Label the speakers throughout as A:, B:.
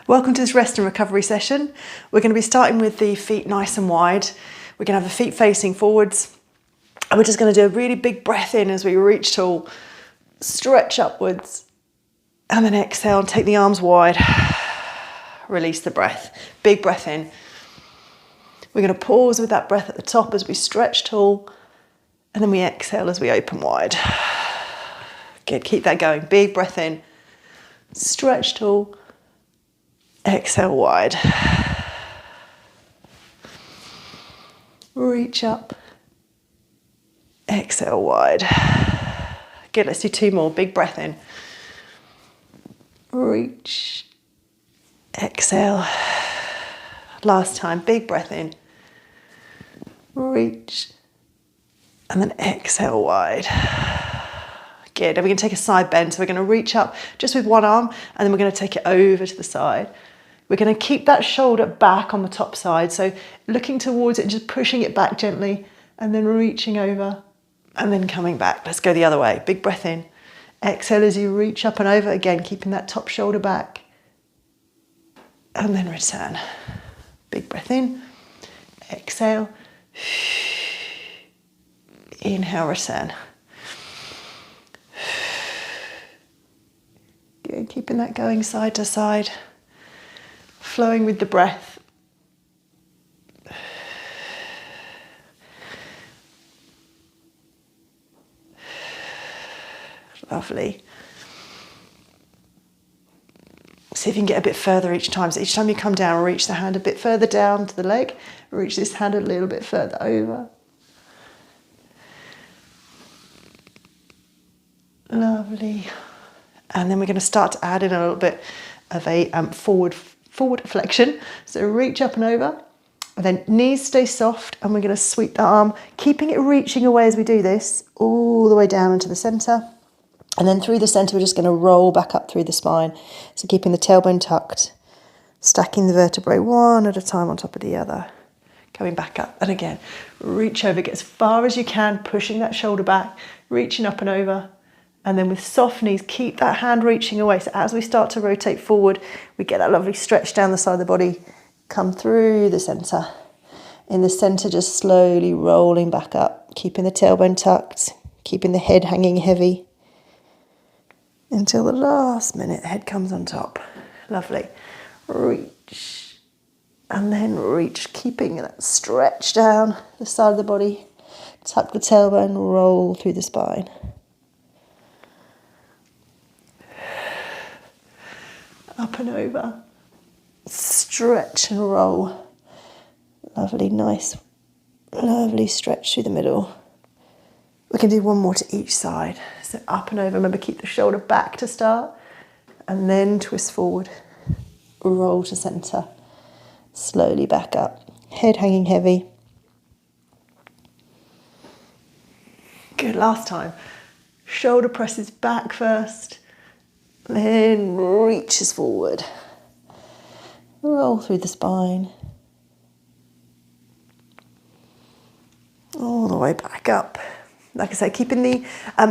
A: Welcome to this rest and recovery session. We're going to be starting with the feet nice and wide. We're going to have the feet facing forwards. And we're just going to do a really big breath in as we reach tall, stretch upwards, and then exhale and take the arms wide. Release the breath. Big breath in. We're going to pause with that breath at the top as we stretch tall, and then we exhale as we open wide. Good, keep that going. Big breath in, stretch tall, exhale wide. Reach up, exhale wide. Good, let's do two more. Big breath in. Reach, exhale. Last time, big breath in. Reach, and then exhale wide. Good, and we're going to take a side bend. So we're going to reach up just with one arm, and then we're going to take it over to the side. We're going to keep that shoulder back on the top side. So looking towards it and just pushing it back gently, and then reaching over, and then coming back. Let's go the other way. Big breath in. Exhale as you reach up and over. Again, keeping that top shoulder back. And then return. Big breath in. Exhale. Inhale, return. Good, keeping that going side to side. Flowing with the breath. Lovely. See if you can get a bit further each time. So each time you come down, reach the hand a bit further down to the leg. Reach this hand a little bit further over. Lovely. And then we're going to start to add in a little bit of a forward flexion. So reach up and over. And then knees stay soft, and we're going to sweep the arm, keeping it reaching away as we do this, all the way down into the centre. And then through the centre, we're just going to roll back up through the spine. So keeping the tailbone tucked, stacking the vertebrae one at a time on top of the other. Coming back up, and again, reach over, get as far as you can, pushing that shoulder back, reaching up and over. And then with soft knees, keep that hand reaching away. So as we start to rotate forward, we get that lovely stretch down the side of the body, come through the centre. In the centre, just slowly rolling back up, keeping the tailbone tucked, keeping the head hanging heavy. Until the last minute, head comes on top. Lovely. Reach. And then reach, keeping that stretch down the side of the body. Tuck the tailbone, roll through the spine. Up and over. Stretch and roll. Lovely, nice, lovely stretch through the middle. We can do one more to each side. So up and over. Remember, keep the shoulder back to start. And then twist forward. Roll to centre. Slowly back up. Head hanging heavy. Good, last time. Shoulder presses back first. Then reaches forward. Roll through the spine. All the way back up. Like I say, keeping the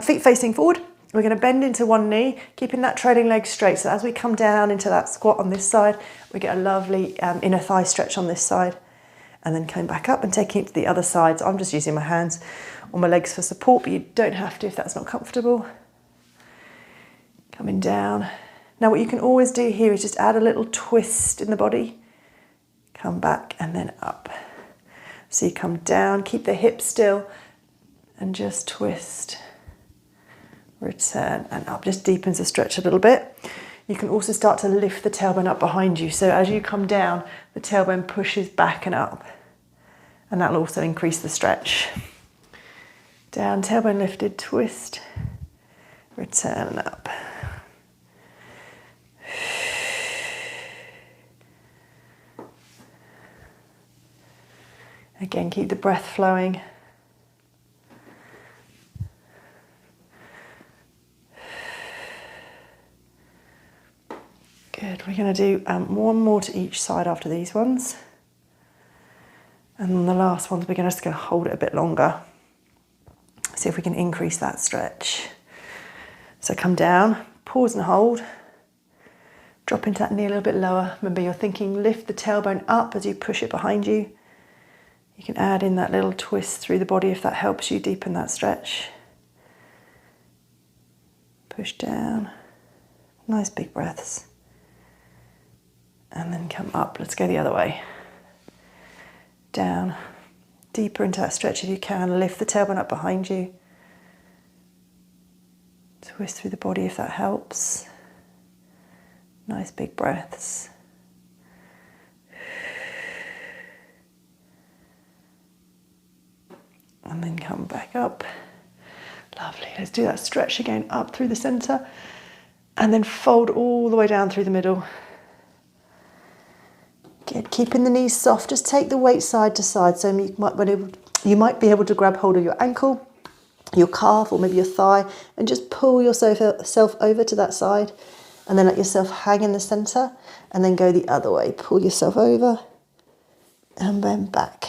A: feet facing forward. We're going to bend into one knee, keeping that trailing leg straight. So as we come down into that squat on this side, we get a lovely inner thigh stretch on this side. And then coming back up and taking it to the other side. So I'm just using my hands on my legs for support, but you don't have to if that's not comfortable. Coming down. Now what you can always do here is just add a little twist in the body. Come back and then up. So you come down, keep the hips still, and just twist. Return and up. Just deepens the stretch a little bit. You can also start to lift the tailbone up behind you. So as you come down, the tailbone pushes back and up. And that'll also increase the stretch. Down, tailbone lifted, twist. Return and up. Again, keep the breath flowing. Good, we're going to do one more to each side after these ones. And then the last ones, we're just going to hold it a bit longer. See if we can increase that stretch. So come down, pause and hold. Drop into that knee a little bit lower. Remember, you're thinking lift the tailbone up as you push it behind you. You can add in that little twist through the body if that helps you deepen that stretch. Push down. Nice big breaths. And then come up. Let's go the other way. Down. Deeper into that stretch if you can. Lift the tailbone up behind you. Twist through the body if that helps. Nice big breaths. And then come back up. Lovely. Let's do that stretch again, up through the center. And then fold all the way down through the middle. Good. Keeping the knees soft. Just take the weight side to side. So you might be able to grab hold of your ankle, your calf, or maybe your thigh, and just pull yourself over to that side. And then let yourself hang in the center, and then go the other way. Pull yourself over, and then back.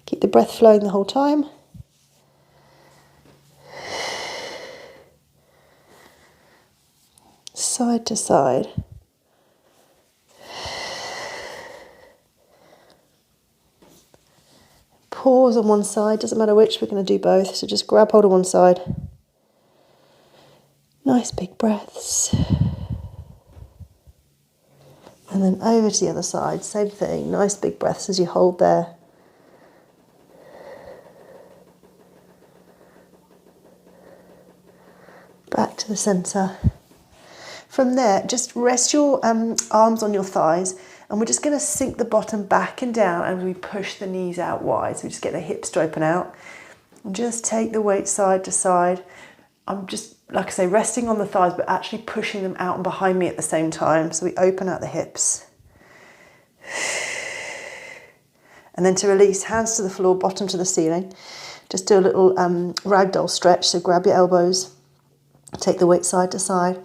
A: Keep the breath flowing the whole time. Side to side. Pause on one side, doesn't matter which, we're going to do both. So just grab hold of one side. Nice big breaths. And then over to the other side, same thing. Nice big breaths as you hold there. Back to the center. From there, just rest your arms on your thighs, and we're just going to sink the bottom back and down as we push the knees out wide. So we just get the hips to open out. And just take the weight side to side. I'm just, like I say, resting on the thighs, but actually pushing them out and behind me at the same time. So we open out the hips. And then to release, hands to the floor, bottom to the ceiling. Just do a little ragdoll stretch. So grab your elbows, take the weight side to side,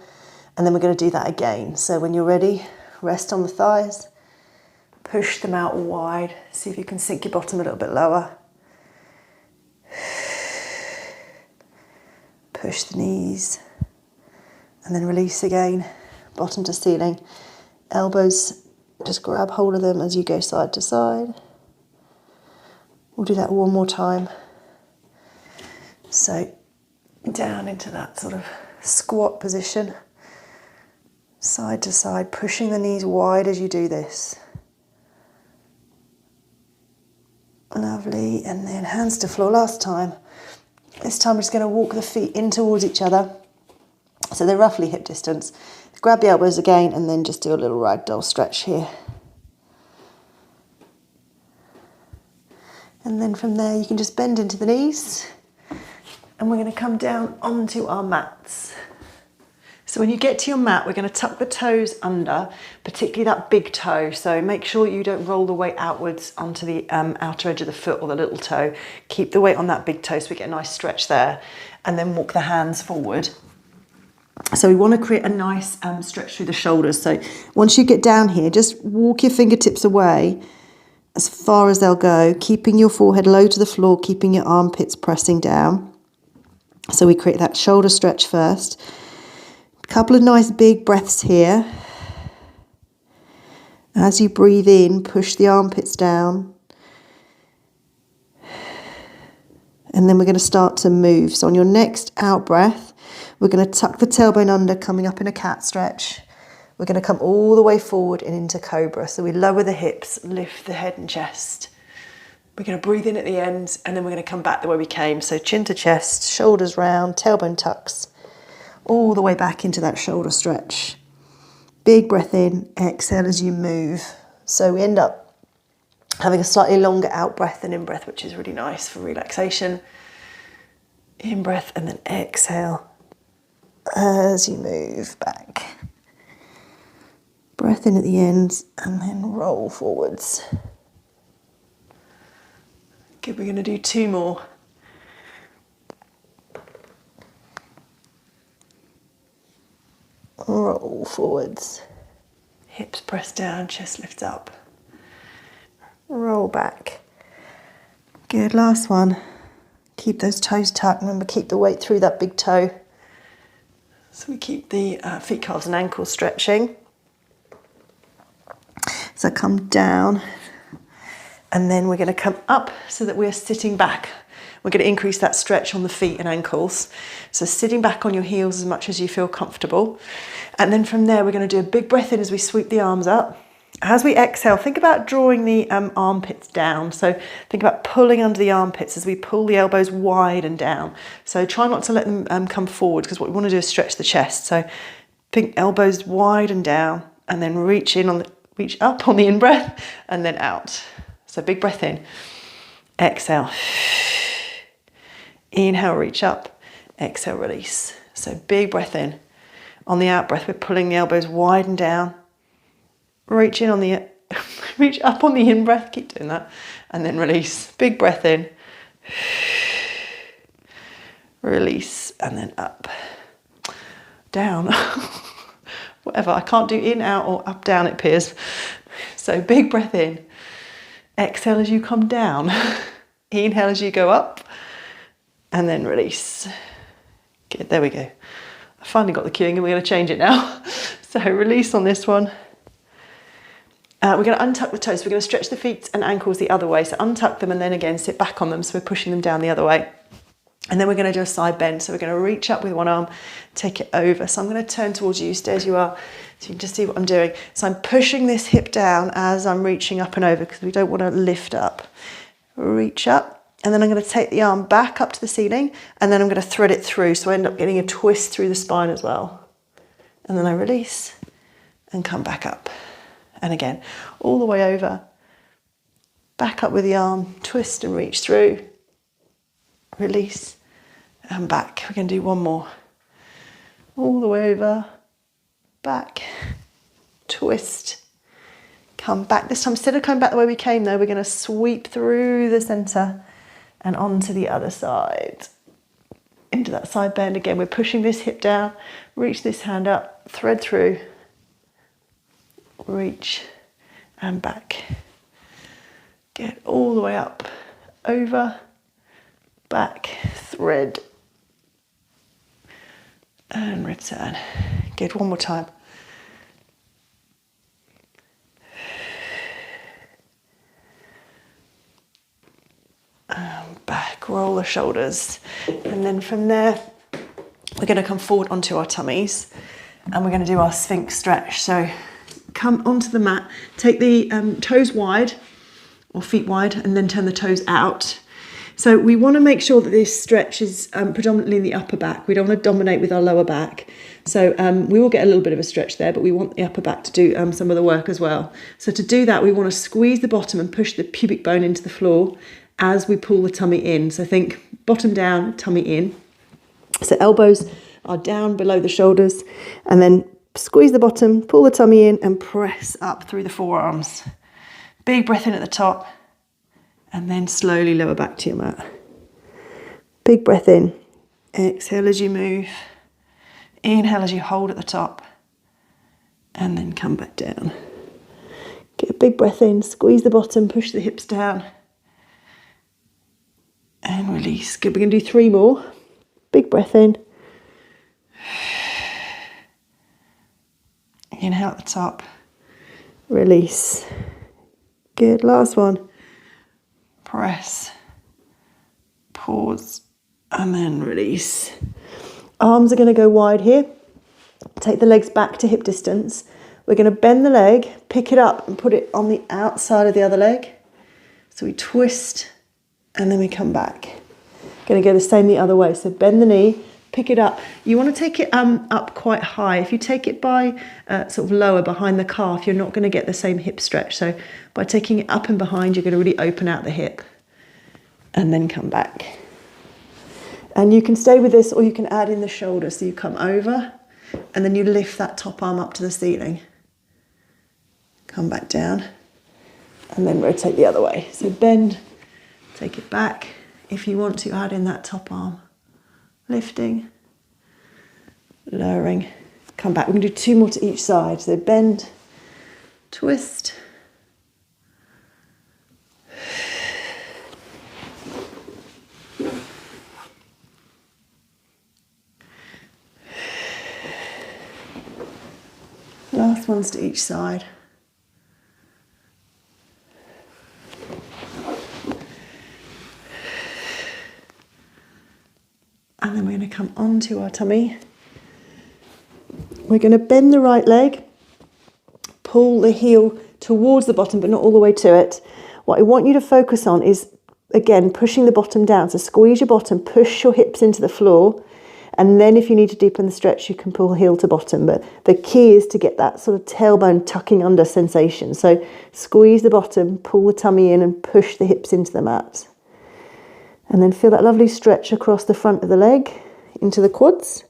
A: and then we're going to do that again. So when you're ready, rest on the thighs, push them out wide. See if you can sink your bottom a little bit lower. Push the knees, and then release again, bottom to ceiling. Elbows, just grab hold of them as you go side to side. We'll do that one more time. So down into that sort of squat position, side to side, pushing the knees wide as you do this. Lovely, and then hands to floor last time. This time we're just going to walk the feet in towards each other, so they're roughly hip distance. Grab the elbows again, and then just do a little ragdoll stretch here. And then from there you can just bend into the knees, and we're going to come down onto our mats. So when you get to your mat, we're going to tuck the toes under, particularly that big toe. So make sure you don't roll the weight outwards onto the outer edge of the foot or the little toe. Keep the weight on that big toe so we get a nice stretch there. And then walk the hands forward. So we want to create a nice stretch through the shoulders. So once you get down here, just walk your fingertips away as far as they'll go, keeping your forehead low to the floor, keeping your armpits pressing down. So we create that shoulder stretch first. Couple of nice big breaths here. As you breathe in, push the armpits down. And then we're going to start to move. So on your next out breath, we're going to tuck the tailbone under, coming up in a cat stretch. We're going to come all the way forward and into cobra. So we lower the hips, lift the head and chest. We're going to breathe in at the end, and then we're going to come back the way we came. So chin to chest, shoulders round, tailbone tucks. All the way back into that shoulder stretch. Big breath in, exhale as you move. So we end up having a slightly longer out breath than in breath, which is really nice for relaxation. In breath and then exhale as you move back. Breath in at the end and then roll forwards. Good, we're going to do two more. Roll forwards. Hips press down, chest lifts up. Roll back. Good, last one. Keep those toes tucked. Remember, keep the weight through that big toe. So we keep the feet, calves and ankles stretching. So come down, and then we're going to come up so that we're sitting back. We're going to increase that stretch on the feet and ankles. So sitting back on your heels as much as you feel comfortable. And then from there, we're going to do a big breath in as we sweep the arms up. As we exhale, think about drawing the armpits down. So think about pulling under the armpits as we pull the elbows wide and down. So try not to let them come forward, because what we want to do is stretch the chest. So think elbows wide and down, and then reach up on the in-breath and then out. So big breath in. Exhale. Inhale, reach up. Exhale, release. So big breath in. On the out breath, we're pulling the elbows wide and down. Reach up on the in-breath, keep doing that, and then release. Big breath in. Release, and then up. Down. Whatever, I can't do in, out, or up, down, it appears. So big breath in. Exhale as you come down. Inhale as you go up. And then release. Good, there we go. I finally got the cueing, and we're going to change it now. So release on this one. We're going to untuck the toes. We're going to stretch the feet and ankles the other way. So untuck them and then again sit back on them. So we're pushing them down the other way. And then we're going to do a side bend. So we're going to reach up with one arm, take it over. So I'm going to turn towards you, stay as you are, so you can just see what I'm doing. So I'm pushing this hip down as I'm reaching up and over, because we don't want to lift up. Reach up, and then I'm going to take the arm back up to the ceiling, and then I'm going to thread it through. So I end up getting a twist through the spine as well. And then I release and come back up. And again, all the way over, back up with the arm, twist and reach through, release, and back. We're going to do one more. All the way over, back, twist, come back. This time, instead of coming back the way we came though, we're going to sweep through the centre and onto the other side. Into that side bend. Again, we're pushing this hip down, reach this hand up, thread through, reach and back. Get all the way up, over, back, thread, and return. Good, one more time. And back, roll the shoulders. And then from there, we're going to come forward onto our tummies, and we're going to do our Sphinx stretch. So come onto the mat, take the toes wide or feet wide, and then turn the toes out. So we want to make sure that this stretch is predominantly in the upper back. We don't want to dominate with our lower back. So we will get a little bit of a stretch there, but we want the upper back to do some of the work as well. So to do that, we want to squeeze the bottom and push the pubic bone into the floor as we pull the tummy in. So think bottom down, tummy in. So elbows are down below the shoulders, and then squeeze the bottom, pull the tummy in, and press up through the forearms. Big breath in at the top, and then slowly lower back to your mat. Big breath in. Exhale as you move. Inhale as you hold at the top, and then come back down. Get a big breath in, squeeze the bottom, push the hips down, and release. Good, we're going to do 3 more. Big breath in. Inhale at the top, release. Good, last one. Press, pause, and then release. Arms are going to go wide here. Take the legs back to hip distance. We're going to bend the leg, pick it up and put it on the outside of the other leg. So we twist and then we come back. Going to go the same the other way. So bend the knee, pick it up. You want to take it up quite high. If you take it by sort of lower behind the calf, you're not going to get the same hip stretch. So by taking it up and behind, you're going to really open out the hip and then come back. And you can stay with this, or you can add in the shoulder. So you come over and then you lift that top arm up to the ceiling. Come back down and then rotate the other way. So bend, take it back. If you want to add in that top arm. Lifting, lowering, come back. We're going to do 2 more to each side. So bend, twist, last ones to each side. And then we're going to come onto our tummy. We're going to bend the right leg, pull the heel towards the bottom, but not all the way to it. What I want you to focus on is, again, pushing the bottom down. So squeeze your bottom, push your hips into the floor, and then if you need to deepen the stretch, you can pull heel to bottom. But the key is to get that sort of tailbone tucking under sensation. So squeeze the bottom, pull the tummy in, and push the hips into the mat. And then feel that lovely stretch across the front of the leg into the quads.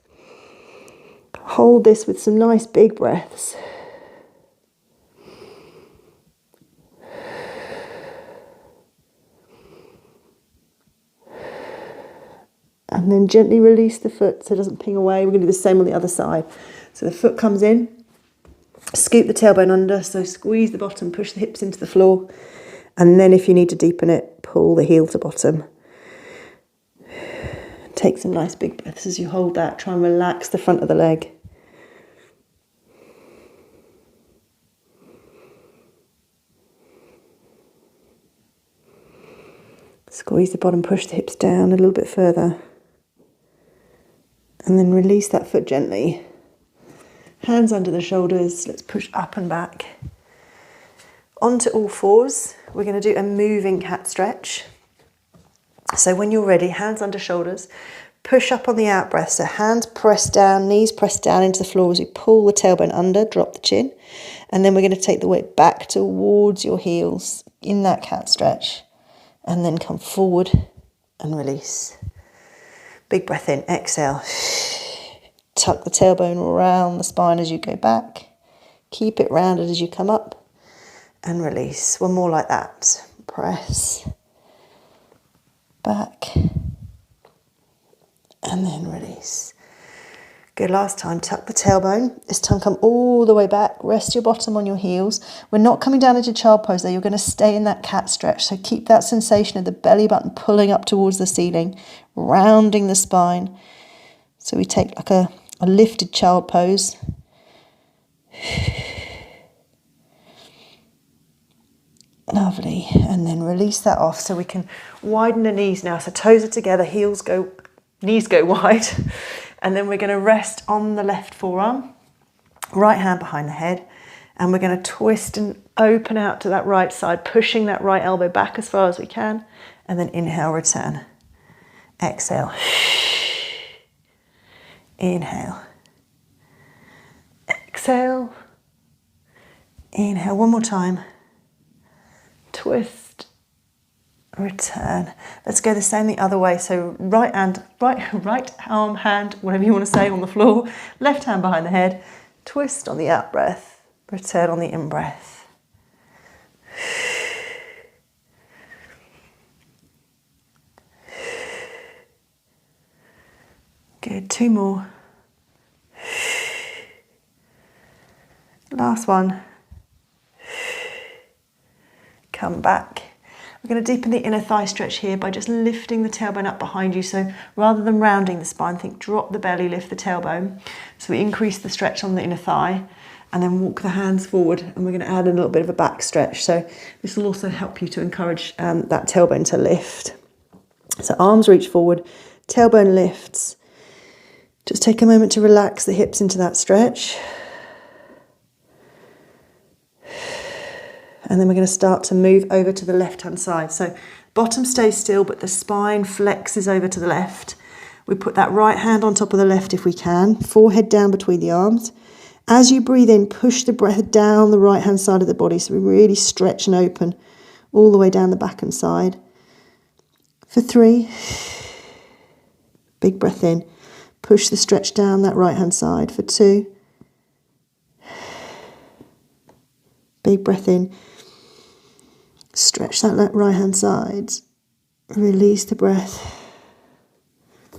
A: Hold this with some nice big breaths. And then gently release the foot so it doesn't ping away. We're going to do the same on the other side. So the foot comes in, scoop the tailbone under, so squeeze the bottom, push the hips into the floor. And then if you need to deepen it, pull the heel to bottom. Take some nice big breaths as you hold that. Try and relax the front of the leg. Squeeze the bottom, push the hips down a little bit further. And then release that foot gently. Hands under the shoulders. Let's push up and back. Onto all fours. We're going to do a moving cat stretch. So when you're ready, hands under shoulders, push up on the out breath. So hands pressed down, knees pressed down into the floor as we pull the tailbone under, drop the chin. And then we're going to take the weight back towards your heels in that cat stretch. And then come forward and release. Big breath in, exhale. Tuck the tailbone around the spine as you go back. Keep it rounded as you come up. And release. One more like that. Press. Back, and then release. Good, last time, tuck the tailbone. This time come all the way back, rest your bottom on your heels. We're not coming down into child pose there, you're going to stay in that cat stretch. So keep that sensation of the belly button pulling up towards the ceiling, rounding the spine. So we take like a lifted child pose. Lovely, and then release that off so we can widen the knees now. So toes are together, knees go wide. And then we're going to rest on the left forearm, right hand behind the head. And we're going to twist and open out to that right side, pushing that right elbow back as far as we can. And then inhale, return. Exhale. Inhale. Exhale. Inhale, one more time. Twist, return. Let's go the same the other way. So right arm, hand, whatever you want to say, on the floor. Left hand behind the head. Twist on the out breath. Return on the in breath. Good, two more. Last one. Come back. We're going to deepen the inner thigh stretch here by just lifting the tailbone up behind you. So rather than rounding the spine, think drop the belly, lift the tailbone. So we increase the stretch on the inner thigh and then walk the hands forward, and we're going to add a little bit of a back stretch. So this will also help you to encourage that tailbone to lift. So arms reach forward, tailbone lifts. Just take a moment to relax the hips into that stretch. And then we're going to start to move over to the left-hand side. So bottom stays still, but the spine flexes over to the left. We put that right hand on top of the left if we can, forehead down between the arms. As you breathe in, push the breath down the right-hand side of the body. So we really stretch and open all the way down the back and side. For 3, big breath in. Push the stretch down that right-hand side. For 2, big breath in. Stretch that right-hand side. Release the breath.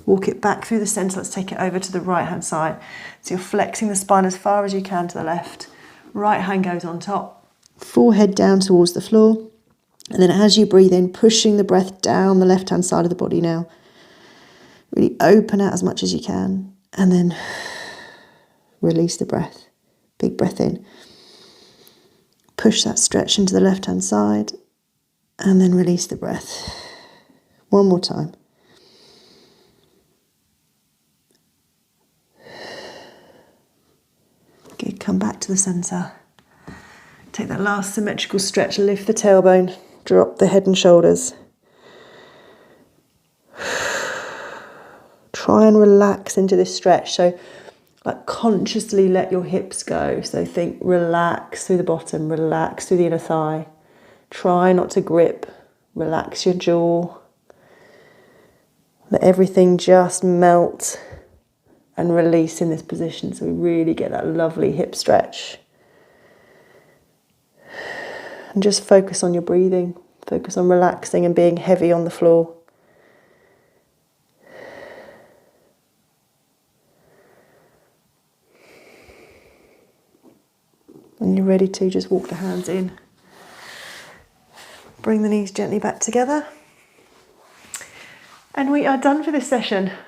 A: Walk it back through the centre. Let's take it over to the right-hand side. So you're flexing the spine as far as you can to the left. Right hand goes on top. Forehead down towards the floor. And then as you breathe in, pushing the breath down the left-hand side of the body now. Really open out as much as you can. And then release the breath. Big breath in. Push that stretch into the left-hand side and then release the breath. One more time. Good, come back to the centre. Take that last symmetrical stretch, lift the tailbone, drop the head and shoulders. Try and relax into this stretch. So like consciously let your hips go. So think relax through the bottom, relax through the inner thigh. Try not to grip, relax your jaw. Let everything just melt and release in this position so we really get that lovely hip stretch. And just focus on your breathing, focus on relaxing and being heavy on the floor. When you're ready to, just walk the hands in. Bring the knees gently back together. And we are done for this session.